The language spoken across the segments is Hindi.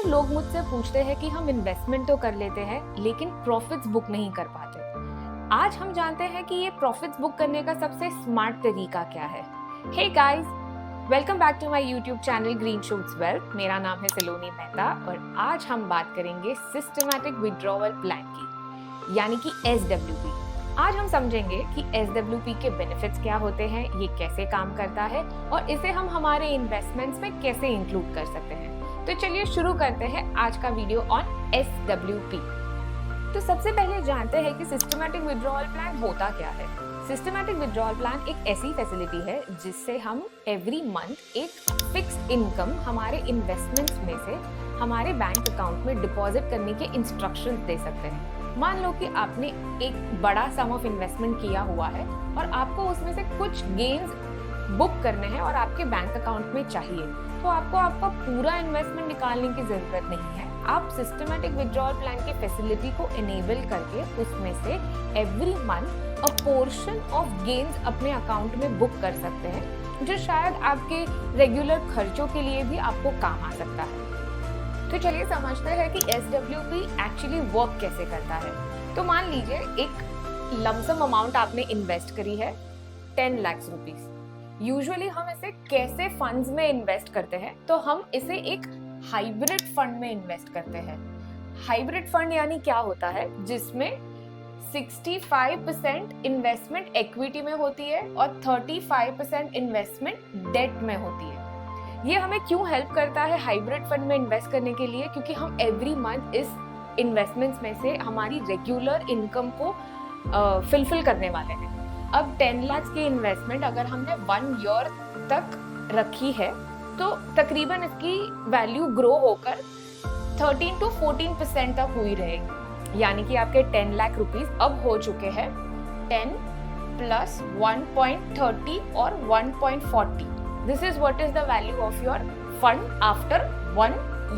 लोग मुझसे पूछते हैं कि हम इन्वेस्टमेंट तो कर लेते हैं लेकिन प्रॉफिट्स बुक नहीं कर पाते। आज हम जानते हैं कि ये प्रॉफिट्स बुक करने का सबसे स्मार्ट तरीका क्या है। Hey guys, welcome back to my YouTube channel green shoots wealth. मेरा नाम है सलोनी मेहता और आज हम बात करेंगे सिस्टमैटिक विड्रॉवल प्लान की, यानी कि SWP। आज हम समझेंगे कि SWP के बेनिफिट्स क्या होते हैं, ये कैसे काम करता है और इसे हम हमारे इन्वेस्टमेंट्स में कैसे इंक्लूड कर सकते हैं। तो चलिए शुरू करते हैं आज का वीडियो ऑन SWP। तो सबसे पहले जानते हैं कि सिस्टमैटिक विड्रॉवल प्लान होता क्या है। सिस्टमैटिक विड्रॉवल प्लान एक ऐसी फैसिलिटी है जिससे हम एवरी मंथ एक फिक्स्ड इनकम हमारे इन्वेस्टमेंट्स में से हमारे बैंक अकाउंट में डिपॉजिट करने के इंस्ट्रक्शंस दे सकते हैं। मान लो कि आपने एक बड़ा सम ऑफ इन्वेस्टमेंट किया हुआ है और आपको उसमें से कुछ गेन्स बुक करने हैं और आपके बैंक अकाउंट में चाहिए, तो आपको आपका पूरा इन्वेस्टमेंट निकालने की जरूरत नहीं है। आप सिस्टमैटिक विड्रॉवल प्लान की फैसिलिटी को इनेबल करके उसमें से every month a portion of gains अपने अकाउंट में बुक कर सकते हैं, जो शायद आपके रेगुलर खर्चों के लिए भी आपको काम आ सकता है। तो चलिए समझते हैं कि SWP एक्चुअली वर्क कैसे करता है। तो मान लीजिए एक लमसम अमाउंट आपने इन्वेस्ट करी है 10 लाख रुपीस। यूजुअली हम इसे कैसे फंड्स में इन्वेस्ट करते हैं, तो हम इसे एक हाइब्रिड फंड में इन्वेस्ट करते हैं। हाइब्रिड फंड यानी क्या होता है, जिसमें 65% इन्वेस्टमेंट इक्विटी में होती है और 35% इन्वेस्टमेंट डेट में होती है। ये हमें क्यों हेल्प करता है हाइब्रिड फंड में इन्वेस्ट करने के लिए, क्योंकि हम एवरी मंथ इस इन्वेस्टमेंट्स में से हमारी रेगुलर इनकम को फिलफिल करने वाले हैं। अब 10 लाख की इन्वेस्टमेंट अगर हमने 1 ईयर तक रखी है तो तकरीबन इसकी वैल्यू ग्रो होकर 13 to 14% तक हुई रहेगी। यानी कि आपके 10 लाख रुपीस अब हो चुके हैं 10 प्लस 1.30 और 1.40। This is what is the value of your fund after 1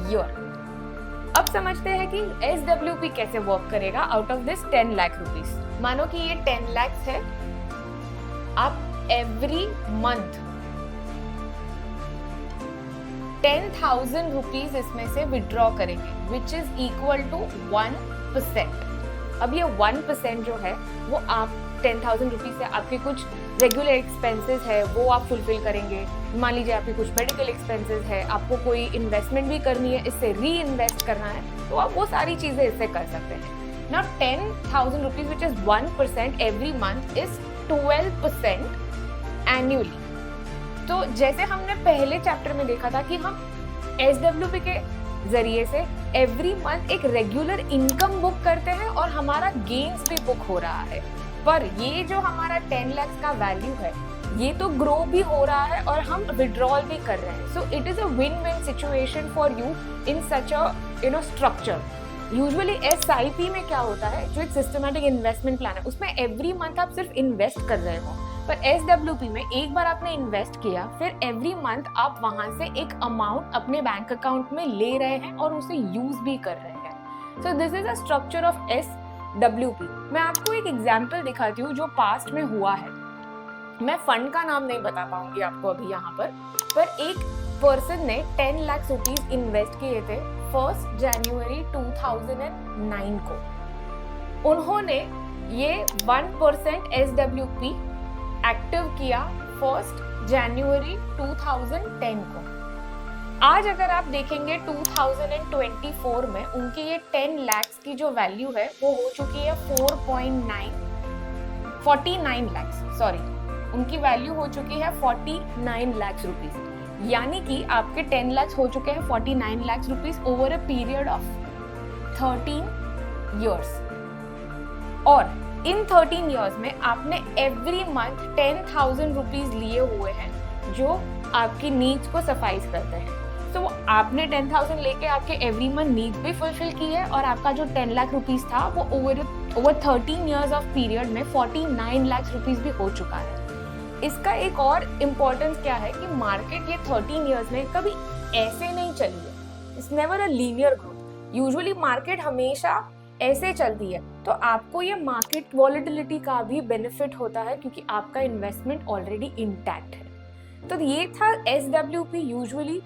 year. अब समझते हैं कि SWP कैसे वर्क करेगा out of this 10 lakh rupees. मानो कि ये 10 लाख है, आप एवरी मंथ 10,000 रुपीज इसमें से विड्रॉ करेंगे, विच इज इक्वल टू 1%। अब ये 1% जो है वो आप 10,000 रुपीज से आपके कुछ रेगुलर एक्सपेंसेस है वो आप फुलफिल करेंगे। मान लीजिए आपके कुछ मेडिकल एक्सपेंसेस है, आपको कोई इन्वेस्टमेंट भी करनी है, इससे री इन्वेस्ट करना है, तो आप वो सारी चीजें इससे कर सकते हैं। Now 10,000 rupees which is 1% every month is 12% annually. तो जैसे हमने पहले चैप्टर में देखा था कि हम SWP के जरिए से एवरी मंथ एक रेगुलर इनकम बुक करते हैं और हमारा गेन्स भी बुक हो रहा है, पर ये जो हमारा 10 लाख का वैल्यू है ये तो ग्रो भी हो रहा है और हम विड्रॉल भी कर रहे हैं। So it is a win win situation for you in such a structure. Usually SIP में क्या होता है, जो एक सिस्टमैटिक इन्वेस्टमेंट प्लान है, उसमें एवरी मंथ आप सिर्फ इन्वेस्ट कर रहे हो, पर SWP में एक बार आपने इन्वेस्ट किया फिर एवरी मंथ आप वहां से एक अमाउंट अपने बैंक अकाउंट में ले रहे हैं और उसे यूज भी कर रहे हैं। So this is a structure of SWP। मैं आपको एक एग्जाम्पल दिखाती हूँ जो पास्ट में हुआ है। मैं फंड का नाम नहीं बता पाऊंगी आपको अभी यहाँ पर एक पर्सन ने 10 लाख रुपीज इन्वेस्ट किए थे 1 जनवरी 2009 को। उन्होंने ये 1% SWP एक्टिव किया 1 जनवरी 2010 को। आज अगर आप देखेंगे 2024 में उनकी ये 10 लाख की जो वैल्यू है वो हो चुकी है 49 लाख, सॉरी, उनकी वैल्यू हो चुकी है 49 लाख रुपीस। यानी कि आपके 10 लाख हो चुके हैं 49 lakh rupees over a period of 13 years. और इन 13 इयर्स में आपने एवरी मंथ 10,000 रुपीज लिए हुए हैं जो आपकी नीड्स को सफाइज करते हैं। तो आपने 10,000 लेके आपके एवरी मंथ नीड भी फुलफिल की है और आपका जो 10 लाख रुपीस था वो ओवर 13 इयर्स ऑफ पीरियड में 49 लाख रुपीस भी हो चुका है। इसका एक और इम्पोर्टेंस क्या है कि मार्केट ये 13 इयर्स में कभी ऐसे नहीं चली है। It's never a linear growth. Usually market हमेशा ऐसे चलती है, तो आपको ये मार्केट वॉलेटिलिटी का भी बेनिफिट होता है क्योंकि आपका इन्वेस्टमेंट ऑलरेडी इंटैक्ट है। तो ये था SWP यूजुअली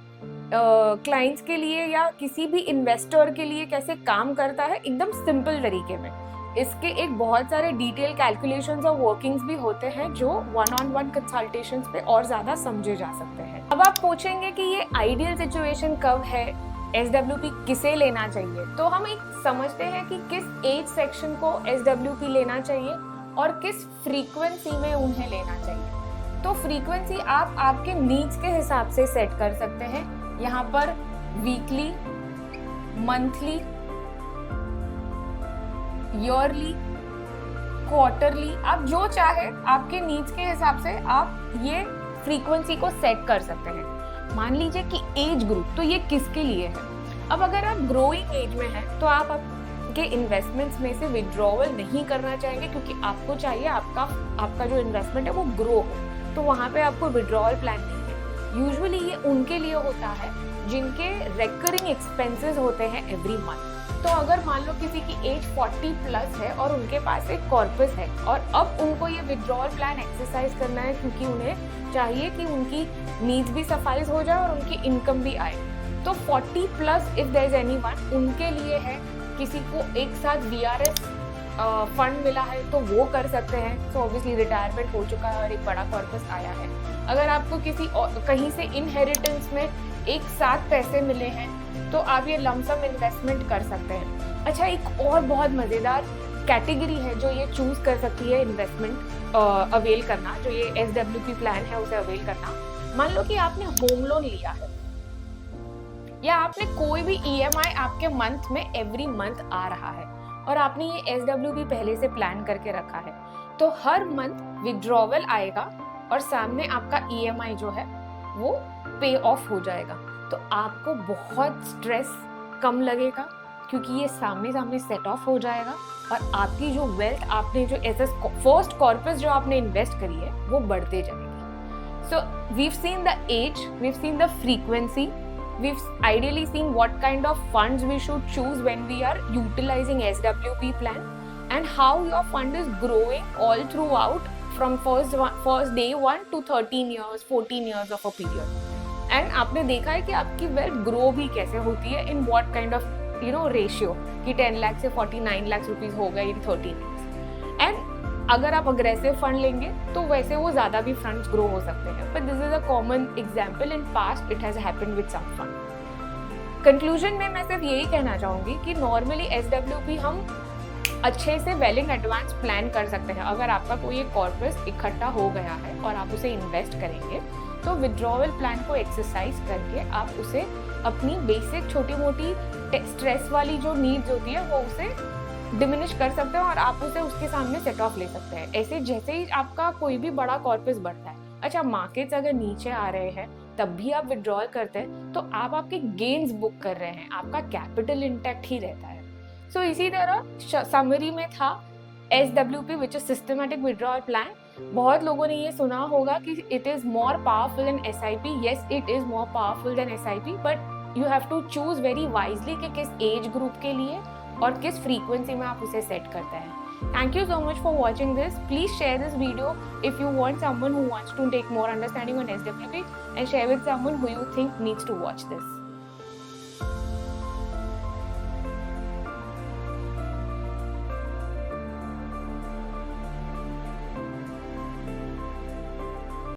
क्लाइंट्स के लिए या किसी भी इन्वेस्टर के लिए कैसे काम करता है एकदम सिंपल तरीके में। इसके एक बहुत सारे डिटेल कैलकुलेशंस और वर्किंग्स भी होते हैं जो वन ऑन वन कंसल्टेशंस पे और ज़्यादा समझे जा सकते हैं। अब आप पूछेंगे कि ये आइडियल सिचुएशन कब है, SWP किसे लेना चाहिए, तो हम एक समझते हैं कि किस एज सेक्शन को SWP लेना चाहिए और किस फ्रीक्वेंसी में उन्हें लेना चाहिए। तो फ्रीक्वेंसी आप आपके नीड्स के हिसाब से सेट कर सकते हैं। यहाँ पर वीकली, मंथली, ईयरली, क्वार्टरली, आप जो चाहे आपके नीड्स के हिसाब से आप ये फ्रीक्वेंसी को सेट कर सकते हैं। मान लीजिए कि एज ग्रुप, तो ये किसके लिए है। अब अगर आप ग्रोइंग एज में हैं तो आप आपके इन्वेस्टमेंट्स में से विड्रॉवल नहीं करना चाहेंगे, क्योंकि आपको चाहिए आपका जो इन्वेस्टमेंट है वो ग्रो हो, तो वहाँ पे आपको विड्रॉवल प्लान नहीं है। यूजुअली ये उनके लिए होता है जिनके रेकरिंग एक्सपेंसेस होते हैं एवरी मंथ। तो अगर मान लो किसी की एज 40 प्लस है और उनके पास एक कॉर्पस है और अब उनको ये विड्रॉवल प्लान एक्सरसाइज करना है, क्योंकि उन्हें चाहिए कि उनकी नीड्स भी सफाइज हो जाए और उनकी इनकम भी आए, तो 40 plus if there is anyone उनके लिए है। किसी को एक साथ VRS फंड मिला है तो वो कर सकते हैं, तो ऑब्वियसली रिटायरमेंट हो चुका है और एक बड़ा कॉर्पस आया है। अगर आपको किसी कहीं से इनहेरिटेंस में एक साथ पैसे मिले हैं तो आप ये लमसम इन्वेस्टमेंट कर सकते हैं। अच्छा, एक और बहुत मज़ेदार कैटेगरी है जो ये चूज कर सकती है इन्वेस्टमेंट अवेल करना, जो ये SWP प्लान है उसे अवेल करना। मान लो कि आपने होम लोन लिया है या आपने कोई भी EMI आपके मंथ में एवरी मंथ आ रहा है और आपने ये SWP पहले से प्लान करके रखा है, तो हर मंथ विड्रॉवल आएगा और सामने आपका EMI जो है वो पे ऑफ हो जाएगा। तो आपको बहुत स्ट्रेस कम लगेगा, क्योंकि ये सामने सामने सेट ऑफ हो जाएगा और आपकी जो वेल्थ आपने जो एज फर्स्ट कॉर्पस जो आपने इन्वेस्ट करी है वो बढ़ते जाएगी। So we've seen the age, we've seen the frequency, we've ideally seen what kind of funds we should choose when we are utilizing SWP plan, and how your fund is growing all throughout from first day 1 to 13 years 14 years of a period. And आपने देखा है कि आपकी wealth grow भी कैसे होती है, in what kind of ratio, कि 10 लाख से 49 लाख रुपीस हो गए in 13 years. And अगर आप अग्रेसिव फंड लेंगे तो वैसे वो ज्यादा भी फंड्स ग्रो हो सकते हैं, but this is a common example, in past it has happened with some fund. Conclusion में मैं सिर्फ यही कहना चाहूंगी कि नॉर्मली SWP हम अच्छे से वेल इन एडवांस प्लान कर सकते हैं। अगर आपका कोई एक कॉर्पस इकट्ठा हो गया है और आप उसे इन्वेस्ट करेंगे तो विड्रॉवल प्लान को एक्सरसाइज करके आप उसे अपनी बेसिक छोटी मोटी स्ट्रेस वाली जो नीड्स होती है वो उसे डिमिनिश कर सकते हैं और आप उसे उसके सामने सेट ऑफ ले सकते हैं। ऐसे जैसे ही आपका कोई भी बड़ा कॉर्पस बढ़ता है, अच्छा मार्केट्स अगर नीचे आ रहे हैं तब भी आप विड्रॉल करते हैं तो आप आपके गेन्स बुक कर रहे हैं, आपका कैपिटल इंटैक्ट ही रहता है। सो इसी तरह समरी में था SWP which is systematic withdrawal plan. बहुत लोगों ने ये सुना होगा कि it is more powerful than SIP। Yes, it is more powerful than SIP, but you have to choose very wisely कि किस एज ग्रुप के लिए और किस फ्रीक्वेंसी में आप उसे सेट करते हैं। Thank you so much for watching this. Please share this video if you want someone who wants to take more understanding on SWP, and share with someone who you think needs to watch this.